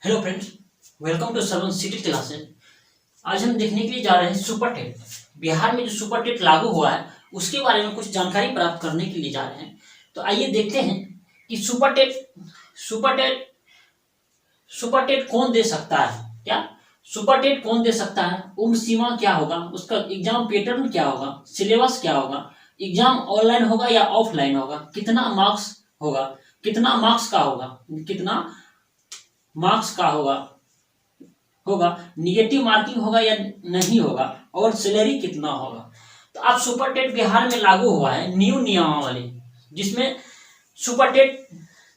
Hello friends, welcome to Sarvan city classes. आज हम देखने के लिए जा रहे हैं सुपर टेट। बिहार में जो सुपर टेट लागू हुआ है उसके बारे में कुछ जानकारी प्राप्त करने के लिए जा रहे हैं। तो आइए देखते हैं कि सुपर टेट सुपर टेट कौन दे सकता है। क्या सुपर टेट कौन दे सकता है, उम्र सीमा क्या होगा, उसका एग्जाम पैटर्न क्या होगा, सिलेबस क्या होगा, एग्जाम ऑनलाइन होगा या ऑफलाइन होगा, कितना मार्क्स होगा, कितना मार्क्स का होगा, कितना मार्क्स का होगा निगेटिव मार्किंग होगा या नहीं होगा, और सैलरी कितना होगा। तो अब सुपर टेट बिहार में लागू हुआ है न्यू नियमावली, जिसमें सुपर टेट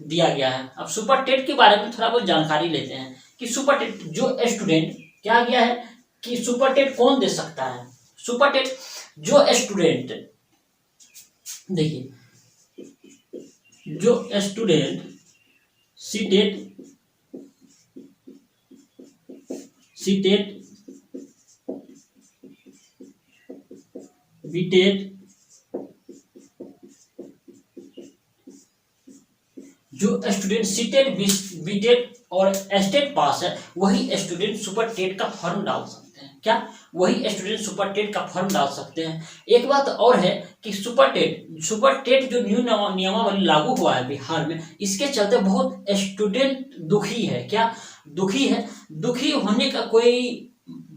दिया गया है। अब सुपर टेट के बारे में थोड़ा बहुत जानकारी लेते हैं कि सुपर टेट जो स्टूडेंट क्या गया है कि सुपर टेट कौन दे सकता है। सुपर टेट जो स्टूडेंट, देखिए, जो स्टूडेंट सीटेट बीटेट जो स्टूडेंट सीटेट बीटेट और एस्टेट पास है वही स्टूडेंट सुपर टेट का फॉर्म डाल सकते हैं। क्या वही स्टूडेंट सुपर टेट का फॉर्म डाल सकते हैं। एक बात और है कि सुपर टेट जो न्यू नियमावली लागू हुआ है बिहार में, इसके चलते बहुत स्टूडेंट दुखी है। क्या दुखी है? दुखी होने का कोई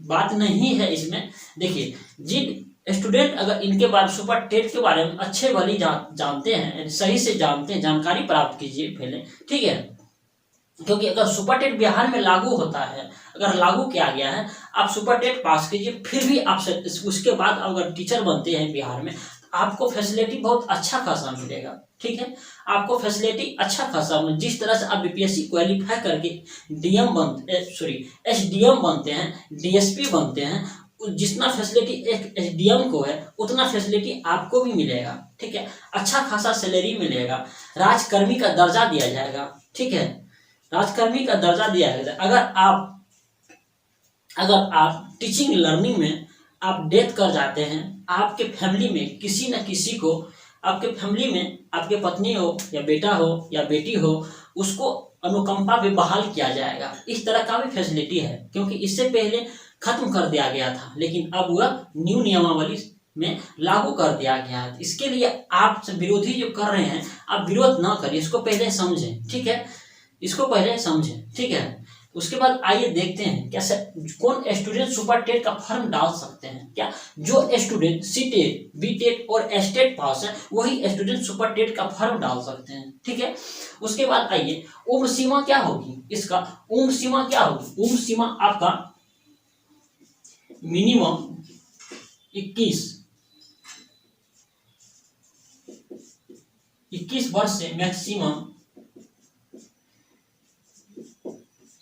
बात नहीं है इसमें। देखिए, जिन स्टूडेंट अगर इनके बाद सुपर टेट के बारे में अच्छे वाली जानते हैं, सही से जानते हैं, जानकारी प्राप्त कीजिए पहले, ठीक है। क्योंकि अगर सुपर टेट बिहार में लागू होता है, अगर लागू किया गया है, आप सुपर टेट पास कीजिए, फिर भी आप उसके बाद अगर टीचर बनते हैं बिहार में, आपको फैसिलिटी बहुत अच्छा खासा मिलेगा। ठीक है, आपको फैसिलिटी अच्छा खासा, जिस तरह से आप बीपीएससी क्वालिफाई करके एसडीएम बनते हैं, डीएसपी बनते हैं, जितना फैसिलिटी एक एसडीएम को है उतना फैसिलिटी आपको भी मिलेगा। ठीक है, अच्छा खासा सैलरी मिलेगा, राजकर्मी का दर्जा दिया जाएगा। ठीक है, राजकर्मी का दर्जा दिया जाएगा। अगर आप टीचिंग लर्निंग में आप डेथ कर जाते हैं, आपके फैमिली में किसी न किसी को, आपके फैमिली में आपके पत्नी हो या बेटा हो या बेटी हो, उसको अनुकंपा पे बहाल किया जाएगा। इस तरह का भी फैसिलिटी है, क्योंकि इससे पहले खत्म कर दिया गया था, लेकिन अब वह न्यू नियमावली में लागू कर दिया गया है। इसके लिए आप विरोधी जो कर रहे हैं, आप विरोध ना करिए, इसको पहले समझें। ठीक है, इसको पहले समझें। ठीक है, उसके बाद आइए देखते हैं कैसे कौन स्टूडेंट सुपर टेट का फॉर्म डाल सकते हैं। क्या जो स्टूडेंट सीटेट बीटेट और एस्टेट पास है वही स्टूडेंट सुपर टेट का फॉर्म डाल सकते हैं। ठीक है, उसके बाद आइए उम्र सीमा क्या होगी। इसका उम्र सीमा क्या होगी? उम्र सीमा आपका मिनिमम 21 वर्ष से मैक्सिमम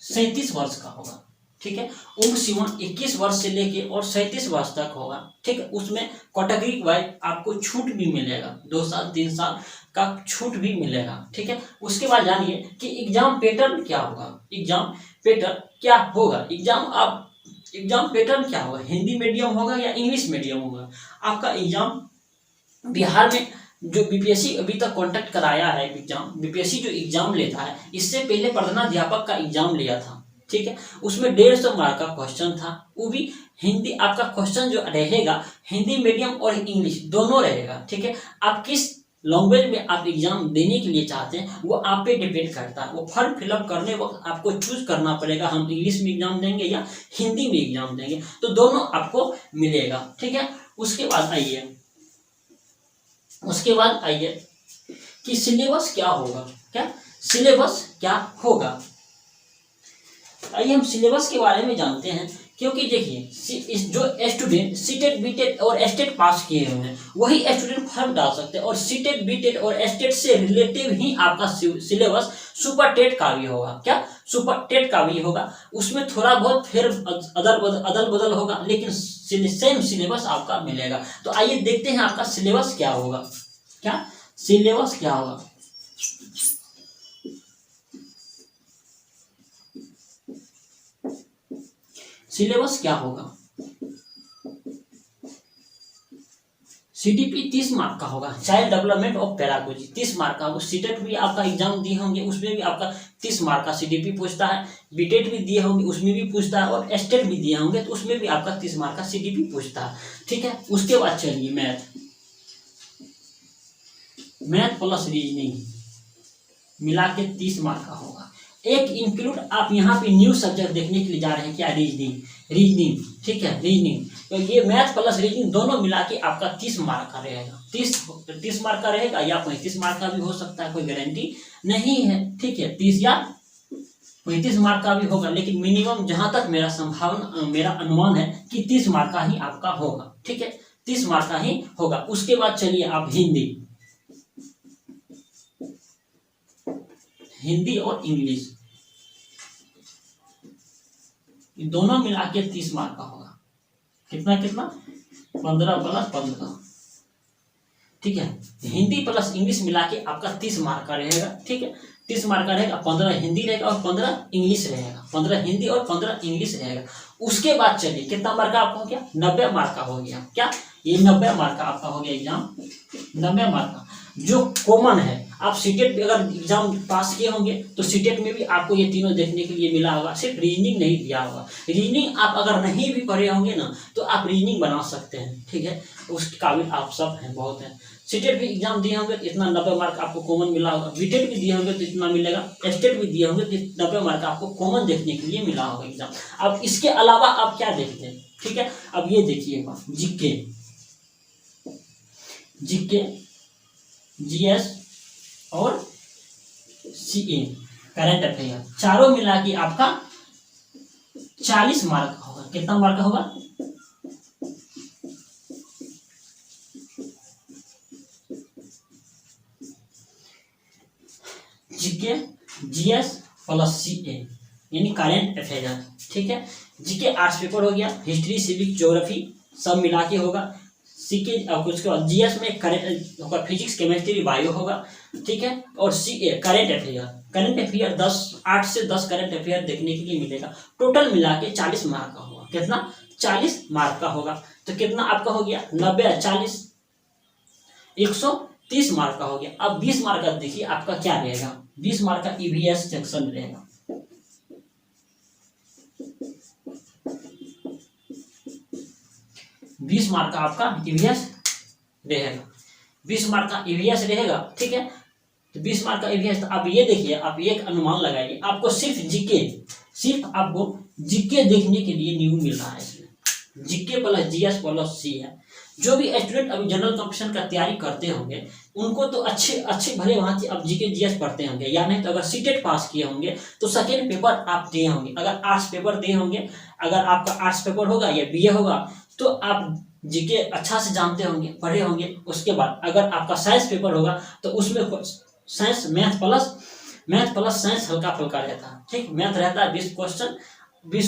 37 वर्ष का होगा। ठीक है, उम्र सीमा 21 वर्ष से लेके और 37 वर्ष तक होगा। ठीक है, उसमें कैटेगरी वाइज आपको छूट भी मिलेगा, 2 साल 3 साल का छूट भी मिलेगा। ठीक है, उसके बाद जानिए कि एग्जाम पैटर्न क्या होगा। एग्जाम पैटर्न क्या होगा? एग्जाम पैटर्न क्या होगा? हिंदी मीडियम होगा या इंग्लिश मीडियम होगा? आपका एग्जाम बिहार में जो बीपीएससी अभी तक कांटेक्ट कराया है, एग्जाम बीपीएससी जो एग्जाम लेता है, इससे पहले प्रधानाध्यापक का एग्जाम लिया था। ठीक है, उसमें 150 मार्क का क्वेश्चन था, वो भी हिंदी। आपका क्वेश्चन जो रहेगा हिंदी मीडियम और इंग्लिश दोनों रहेगा। ठीक है, आप किस लैंग्वेज में आप एग्जाम देने के लिए चाहते हैं वो आप पे डिपेंड करता है। वो फॉर्म फिलअप करने वक्त आपको चूज करना पड़ेगा, हम इंग्लिश में एग्जाम देंगे या हिंदी में एग्जाम देंगे, तो दोनों आपको मिलेगा। ठीक है, उसके बाद आइए कि सिलेबस क्या होगा। क्या सिलेबस क्या होगा? आइए हम सिलेबस के बारे में जानते हैं। क्योंकि देखिए, जो स्टूडेंट सीटेट बीटेट और एस्टेट पास किए हुए हैं वही स्टूडेंट फॉर्म डाल सकते हैं, और सीटेट बीटेट और एस्टेट से रिलेटिव ही आपका सिलेबस सुपर टेट का भी होगा। क्या सुपर टेट का भी होगा? उसमें थोड़ा बहुत फिर अदल बदल होगा, लेकिन सेम सिलेबस आपका मिलेगा। तो आइए देखते हैं आपका सिलेबस क्या होगा। क्या सिलेबस क्या होगा? सिलेबस क्या होगा? सीडीपी 30 मार्क का होगा, child development of pedagogy 30 mark का होगा। सीटेट भी आपका एग्जाम दिए होंगे, उसमें भी आपका 30 मार्क का सीडीपी पूछता है। बीटेट भी दिए होंगे, उसमें भी पूछता है। और एस्टेट भी दिए होंगे तो उसमें भी आपका 30 मार्क का सीडीपी पूछता है। ठीक है, उसके बाद चलिए मैथ प्लस रीजनिंग मिला के 30 मार्क का होगा। एक इंक्लूड आप यहाँ पे न्यू सब्जेक्ट देखने के लिए जा रहे हैं, क्या? रीजनिंग। ठीक है, रीजनिंग। तो ये मैथ प्लस रीजनिंग दोनों मिला के आपका 30 मार्क का रहेगा। 30 मार्क का रहेगा या 35 मार्क का भी हो सकता है, कोई गारंटी नहीं है। ठीक है, 30 या 35 मार्क का भी होगा, लेकिन मिनिमम जहां तक मेरा अनुमान है कि 30 मार्क का ही आपका होगा। ठीक है, 30 मार्क का ही होगा। उसके बाद चलिए आप हिंदी और इंग्लिश दोनों मिला के 30 मार्क का होगा। कितना 15 प्लस 15। ठीक है, हिंदी प्लस इंग्लिश मिला के आपका 30 मार्क का रहेगा। ठीक है, 30 मार्क का रहेगा। 15 हिंदी रहेगा और 15 इंग्लिश रहेगा। 15 हिंदी और 15 इंग्लिश रहेगा। उसके बाद चलिए कितना मार्क का आपका हो गया? 90 मार्क का हो गया। क्या? ये 90 मार्क का आपका हो गया एग्जाम। 90 मार्क का जो कॉमन है। आप सीटेट अगर एग्जाम पास किए होंगे तो सीटेट में भी आपको ये तीनों देखने के लिए मिला होगा। सिर्फ रीजनिंग नहीं दिया होगा। रीजनिंग आप अगर नहीं भी पढ़े होंगे ना तो आप रीजनिंग बना सकते हैं। ठीक है, उसके काबिल आप सब हैं, बहुत हैं। सीटेट भी एग्जाम दिए होंगे तो इतना 90 मार्क आपको कॉमन मिला होगा। बीटेट भी दिए होंगे तो इतना मिलेगा। एस्टेट भी दिए होंगे तो 90 मार्क आपको कॉमन देखने के लिए मिला होगा एग्जाम। अब इसके अलावा आप क्या देखते हैं? ठीक है, अब ये देखिएगा जीके, जीएस और सीए, करंट अफेयर, चारों मिला के आपका 40 मार्क का होगा। कितना मार्क का होगा? जीके, जीएस प्लस सीए यानी करंट अफेयर। ठीक है, जीके आर्ट्स पेपर हो गया, हिस्ट्री, सिविक, ज्योग्राफी सब मिला के होगा। सीके उसके बाद जीएस में करंट होगा, फिजिक्स, केमिस्ट्री, बायो होगा। ठीक है, और सीए करंट अफेयर 8 से 10 करंट अफेयर देखने के लिए मिलेगा। टोटल मिला के 40 मार्क का होगा। कितना? 40 मार्क का होगा। तो कितना आपका हो गया? 90 40 130 मार्क का हो गया। अब 20 मार्क का देखिए आपका क्या रहेगा। 20 मार्क का ईवीएस सेक्शन रहेगा। बीस मार्क का आपका ईवीएस रहेगा। 20 मार्क का ईवीएस रहेगा। ठीक है, तो 20 मार्क का ईवीएस। तो आप ये देखिए, आप एक अनुमान लगाइए, आपको सिर्फ आपको जीके देखने के लिए न्यू मिल रहा है। इसमें जीके प्लस जीएस प्लस सी है। जो भी स्टूडेंट अभी जनरल कंपटीशन का तैयारी करते होंगे उनको तो अच्छे भले भांति अब जीके जीएस पढ़ते होंगे, या नहीं तो अगर सीटेट पास किए होंगे तो सेकेंड पेपर आप दिए होंगे। अगर आर्ट्स पेपर दिए होंगे, अगर आपका आर्ट्स पेपर होगा या बीए होगा तो आप जीके अच्छा से जानते होंगे, पढ़े होंगे। उसके बाद अगर आपका साइंस पेपर होगा तो उसमें साइंस मैथ प्लस साइंस हल्का फुल्का रहता है। ठीक, मैथ रहता है 20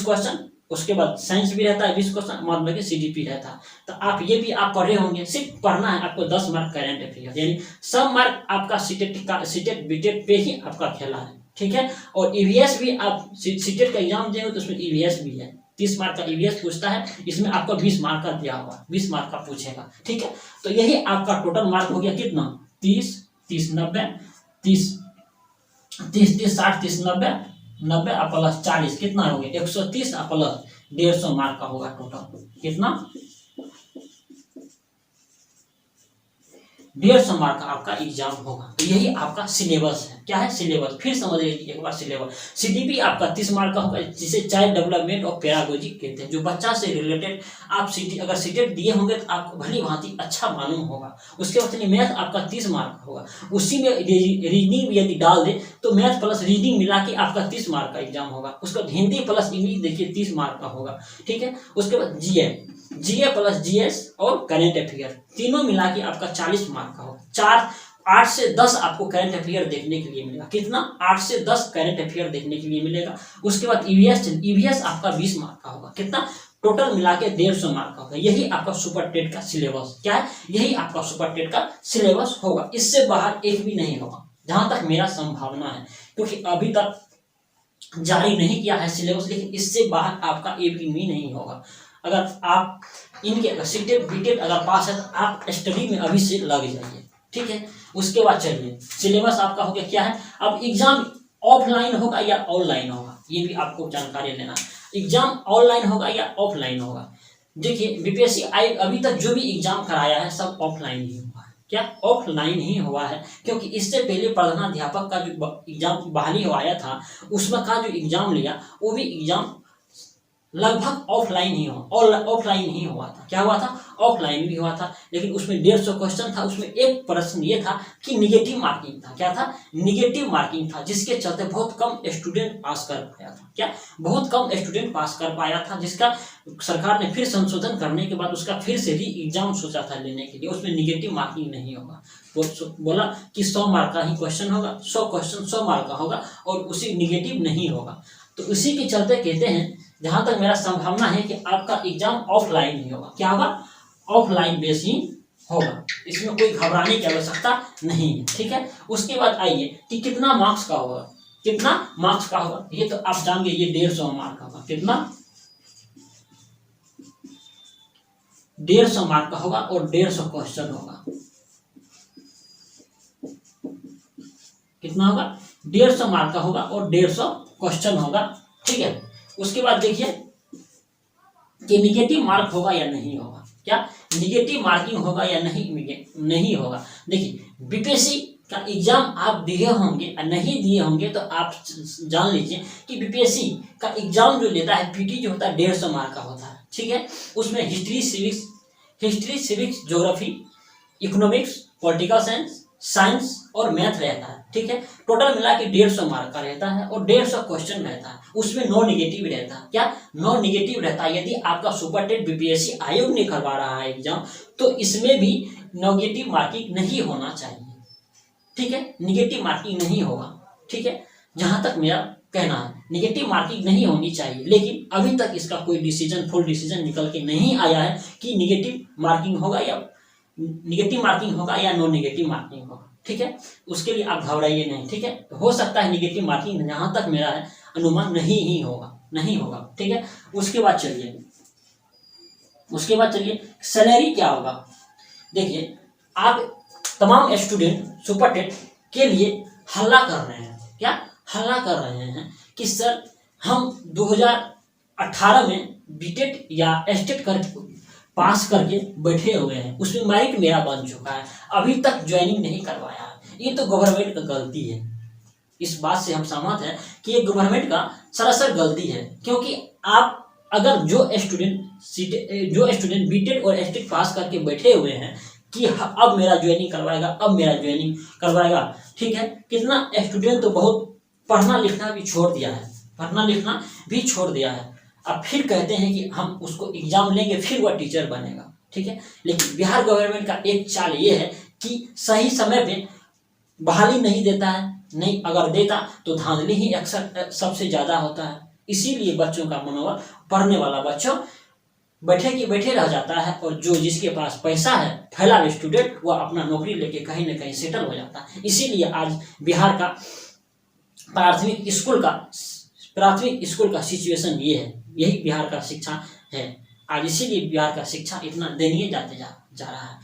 क्वेश्चन, उसके बाद साइंस भी रहता है 20 क्वेश्चन, मतलब कि सीडीपी रहता है। तो आप ये भी आप पढ़े होंगे। सिर्फ पढ़ना है आपको 10 मार्क करंट अफेयर, यानी सब मार्क आपका सीटेट बीटेट पे ही आपका खेला है। ठीक है, और ईवीएस भी आप सीटेट का एग्जाम देंगे तो उसमें ईवीएस भी है। 30 मार्क का ईवीएस पूछता है, इसमें आपका 20 मार्क का दिया होगा, 20 मार्क का पूछेगा। ठीक है, तो यही आपका टोटल मार्क हो गया कितना? 30 30 90 30 30 30 60 30 90 90 प्लस 40 कितना हो गया? 130 प्लस 150 मार्क का होगा टोटल। कितना? 150 मार्क का आपका एग्जाम होगा। तो यही आपका सिलेबस है। क्या है? सिलेबस। फिर समझ लीजिए एक बार सिलेबस। सीडीपी आपका 30 मार्क का होगा, जिसे चाइल्ड डेवलपमेंट और पेडागोजी कहते हैं। जो बच्चा से रिलेटेड आप अगर सीटेट दिए होंगे तो आपको भली भांति अच्छा मालूम होगा। उसके बाद चलिए मैथ आपका 30 मार्क का होगा। उसी में रीजनिंग भी यदि डाल दे तो मैथ प्लस रीजनिंग मिला के आपका 30 मार्क का एग्जाम होगा। उसके बाद हिंदी प्लस इंग्लिश देखिए 30 मार्क का होगा। ठीक है, उसके बाद जीए प्लस जीएस और करंट अफेयर तीनों मिला के आपका 40 मार्क का होगा। 8 से 10 आपको करंट अफेयर देखने के लिए मिलेगा। कितना? 8 से 10 करंट अफेयर देखने के लिए मिलेगा। उसके बाद ईवीएस आपका 20 मार्क का होगा। कितना? टोटल मिला के 150 मार्क का होगा। यही आपका सुपर टेट का सिलेबस। क्या है? यही आपका सुपर टेट का सिलेबस होगा। इससे बाहर एक भी नहीं होगा जहां तक मेरा संभावना है, क्योंकि अभी तक जारी नहीं किया है सिलेबस, लेकिन इससे बाहर आपका एक भी नहीं होगा। अगर आप इनके सीटेट बीटेट अगर पास है तो आप स्टडी में अभी से लग जाइए, ठीक है। उसके बाद चलिए सिलेबस आपका हो गया क्या है। अब एग्जाम ऑफलाइन होगा या ऑनलाइन होगा, ये भी आपको जानकारी लेना। एग्जाम ऑनलाइन होगा या ऑफलाइन होगा। देखिए बीपीएससी आयोग अभी तक जो भी एग्जाम कराया है सब ऑफलाइन ही हुआ है। क्या ऑफलाइन ही हुआ है, क्योंकि इससे पहले प्रधानाध्यापक का जो एग्जाम बहाली हुआ था उसमें का जो एग्जाम लिया वो भी एग्जाम लगभग ऑफलाइन ही हुआ था। क्या हुआ था, ऑफलाइन भी हुआ था, लेकिन उसमें 150 क्वेश्चन था। उसमें एक प्रश्न ये था कि निगेटिव मार्किंग था। क्या था, निगेटिव मार्किंग था, जिसके चलते बहुत कम स्टूडेंट पास कर पाया था। क्या, बहुत कम स्टूडेंट पास कर पाया था, जिसका सरकार ने फिर संशोधन करने के बाद उसका फिर से री एग्जाम सोचा था लेने के लिए। उसमें निगेटिव मार्किंग नहीं होगा। वो बोला कि 100 मार्क का ही क्वेश्चन होगा, 100 क्वेश्चन 100 मार्क का होगा और उसी निगेटिव नहीं होगा। तो उसी के चलते कहते हैं, जहां तक मेरा संभावना है कि आपका एग्जाम ऑफलाइन ही होगा। क्या होगा, ऑफलाइन बेस ही होगा। इसमें कोई घबराने की आवश्यकता नहीं है, ठीक है। उसके बाद आइए कि कितना मार्क्स का होगा, कितना मार्क्स का होगा, ये तो आप जान गए, ये 150 मार्क का होगा। कितना, 150 मार्क का होगा और 150 क्वेश्चन होगा। कितना होगा, 150 मार्क का होगा और 150 क्वेश्चन होगा, ठीक है। उसके बाद देखिए कि निगेटिव मार्क होगा या नहीं होगा। क्या, निगेटिव मार्किंग होगा या नहीं होगा। देखिए बीपीएससी का एग्जाम आप दिए होंगे या नहीं दिए होंगे तो आप जान लीजिए कि बीपीएससी का एग्जाम जो लेता है पीटी जो होता है 150 मार्क का होता है, ठीक है। उसमें history civics geography economics political science और मैथ रहता है, ठीक है। टोटल मिला के 150 मार्क का रहता है और 150 क्वेश्चन रहता है। उसमें नो निगेटिव रहता है। क्या, नो निगेटिव रहता है। यदि आपका सुपरटेट बीपीएससी आयोग ने करवा रहा है एग्जाम तो इसमें भी नेगेटिव मार्किंग नहीं होना चाहिए, ठीक है। निगेटिव मार्किंग नहीं होगा, ठीक है। जहां तक मेरा कहना है निगेटिव मार्किंग नहीं होनी चाहिए, लेकिन अभी तक इसका कोई फुल डिसीजन निकल के नहीं आया है कि निगेटिव मार्किंग होगा या नॉन निगेटिव मार्किंग होगा, ठीक है। उसके लिए आप घबराइए नहीं, ठीक है। हो सकता है निगेटिव मार्किंग, जहां तक मेरा है अनुमान नहीं होगा, ठीक है। उसके बाद चलिए सैलरी क्या होगा। देखिए आप तमाम स्टूडेंट सुपरटेट के लिए हल्ला कर रहे हैं। क्या, हल्ला कर रहे हैं कि सर हम 2018 में बीटेट या एस्टेट कर पास करके बैठे हुए हैं, उसमें मेरिट मेरा बन चुका है, अभी तक ज्वाइनिंग नहीं करवाया है। ये तो गवर्नमेंट का गलती है। इस बात से हम सहमत हैं कि ये गवर्नमेंट का सरासर गलती है, क्योंकि आप अगर जो स्टूडेंट बीटेट और एस्टेट पास करके बैठे हुए हैं कि अब मेरा ज्वाइनिंग करवाएगा, ठीक है। कितना स्टूडेंट तो बहुत पढ़ना लिखना भी छोड़ दिया है। अब फिर कहते हैं कि हम उसको एग्जाम लेंगे फिर वह टीचर बनेगा, ठीक है। लेकिन बिहार गवर्नमेंट का एक चाल ये है कि सही समय पे बहाली नहीं देता है, नहीं अगर देता तो धांधली ही अक्सर सबसे ज्यादा होता है। इसीलिए बच्चों का मनोबल, पढ़ने वाला बच्चों बैठे रह जाता है, और जो जिसके पास पैसा है फैला हुआ स्टूडेंट वह अपना नौकरी लेके कहीं न कहीं सेटल हो जाता है। इसीलिए आज बिहार का प्राथमिक स्कूल का सिचुएशन ये है, यही बिहार का शिक्षा है आज। इसीलिए बिहार का शिक्षा इतना दयनीय जाते जा रहा है,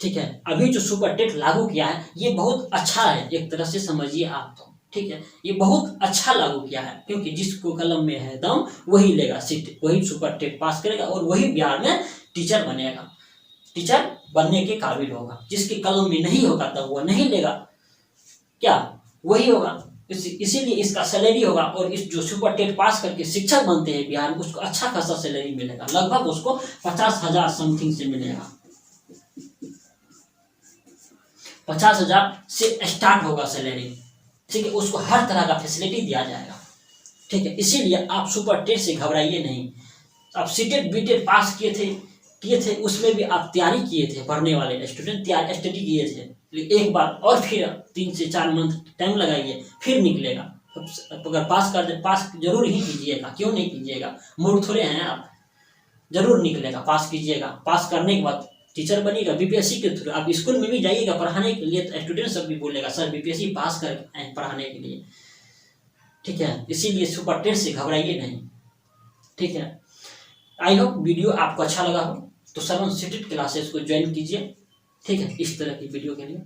ठीक है। अभी जो सुपर टेट लागू किया है ये बहुत अच्छा है, एक तरह से समझिए आप तो, ठीक है। ये बहुत अच्छा लागू किया है, क्योंकि जिसको कलम में है दम वही लेगा सीट, वही सुपर टेट पास करेगा और वही बिहार में टीचर बनेगा, टीचर बनने के काबिल होगा। जिसके कलम में नहीं होगा तब वह नहीं लेगा, क्या वही होगा। इसीलिए इसका सैलरी होगा, और इस जो सुपर टेट पास करके शिक्षक बनते हैं बिहार में उसको अच्छा खासा सैलरी मिलेगा, लगभग उसको 50,000 समथिंग से मिलेगा, 50,000 से स्टार्ट होगा सैलरी, ठीक है। उसको हर तरह का फैसिलिटी दिया जाएगा, ठीक है। इसीलिए आप सुपर टेट से घबराइए नहीं। आप सीटेट बीटेट पास किए थे उसमें भी आप तैयारी किए थे, पढ़ने वाले स्टूडेंट स्टडी किए थे, एक बार और फिर 3 से 4 मंथ टाइम लगाइए, फिर निकलेगा। अगर पास जरूर ही कीजिएगा, क्यों नहीं कीजिएगा, मूर्ख थोड़े हैं आप, जरूर निकलेगा, पास कीजिएगा। पास करने के बाद टीचर बनिएगा बीपीएससी के थ्रू। आप स्कूल में भी जाइएगा पढ़ाने के लिए तो स्टूडेंट सब भी बोलेगा सर बीपीएससी पास कर पढ़ाने के लिए, ठीक है। इसीलिए सुपर टेट से घबराइए नहीं, ठीक है। आई होप वीडियो आपको अच्छा लगा हो, तो 7 सीटेड क्लासेस को ज्वाइन कीजिए, ठीक है, इस तरह की वीडियो के लिए।